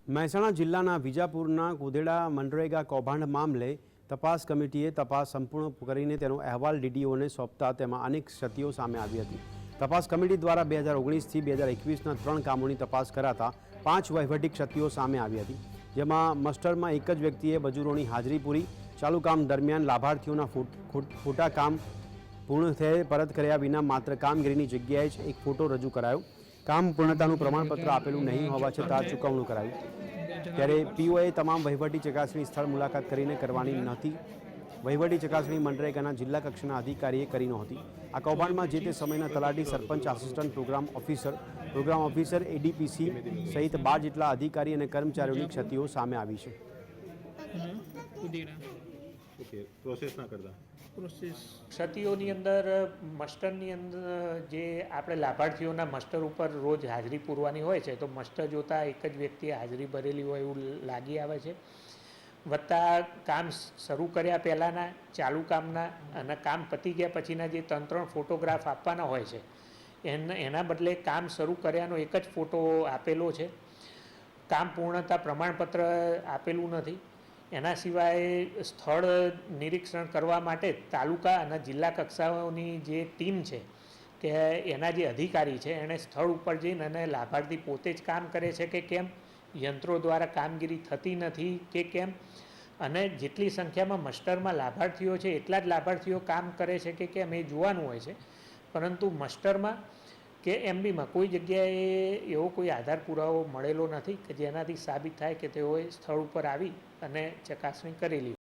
મહેસાણા જિલ્લાના વિજાપુરના કુદેડા મનરેગા કૌભાંડ મામલે તપાસ કમિટીએ તપાસ સંપૂર્ણ કરીને તેનો અહેવાલ ડીડીઓને સોંપતા તેમાં અનેક ક્ષતિઓ સામે આવી હતી। તપાસ કમિટી દ્વારા 2019થી 2021ના 3 કામોની તપાસ કરાતા 5 વહીવટી ક્ષતિઓ સામે આવી હતી, જેમાં મસ્ટરમાં એક જ વ્યક્તિએ મજૂરોની હાજરી પૂરી, ચાલુ કામ દરમિયાન લાભાર્થીઓના ખોટા કામ પૂર્ણ થયે પરત કર્યા વિના માત્ર કામગીરીની જગ્યાએ જ એક ફોટો રજૂ કરાયો, કામ પૂર્ણતાનું પ્રમાણપત્ર આપેલું નહીં હોવા છતાં ચૂકવણું કરાયું। ત્યારે પીઓએ તમામ વહીવટી ચકાસણી સ્થળ મુલાકાત કરીને કરવાની નહોતી। વહીવટી ચકાસણી મનરેગાના જિલ્લા કક્ષાના અધિકારીએ કરી નહોતી। આ કૌભાંડમાં જે તે સમયના તલાટી, સરપંચ, આસિસ્ટન્ટ પ્રોગ્રામ ઓફિસર, એડીપીસી સહિત 12 જેટલા અધિકારી અને કર્મચારીઓની ક્ષતિઓ સામે આવી છે। ક્ષતિઓની અંદર મસ્ટરની અંદર જે આપણે લાભાર્થીઓના મસ્ટર ઉપર રોજ હાજરી પૂરવાની હોય છે, તો મસ્ટર જોતાં એક જ વ્યક્તિએ હાજરી ભરેલી હોય એવું લાગી આવે છે। વત્તા કામ શરૂ કર્યા પહેલાંના, ચાલુ કામના અને કામ પતી ગયા પછીના જે 3 ફોટોગ્રાફ આપવાના હોય છે, એના બદલે કામ શરૂ કર્યાનો એક જ ફોટો આપેલો છે। કામ પૂર્ણતા પ્રમાણપત્ર આપેલું નથી। એના સિવાય સ્થળ નિરીક્ષણ કરવા માટે તાલુકા અને જિલ્લા કક્ષાઓની જે ટીમ છે કે એના જે અધિકારી છે એણે સ્થળ ઉપર જઈને અને લાભાર્થી પોતે જ કામ કરે છે કે કેમ, યંત્રો દ્વારા કામગીરી થતી નથી કે કેમ, અને જેટલી સંખ્યામાં મસ્ટરમાં લાભાર્થીઓ છે એટલા જ લાભાર્થીઓ કામ કરે છે કે કેમ એ જોવાનું હોય છે। પરંતુ મસ્ટરમાં કે એમબીમાં કોઈ જગ્યાએ એવો કોઈ આધાર પુરાવો મળેલો નથી કે જેનાથી સાબિત થાય કે તેઓએ સ્થળ ઉપર આવી અને ચકાસણી કરેલી।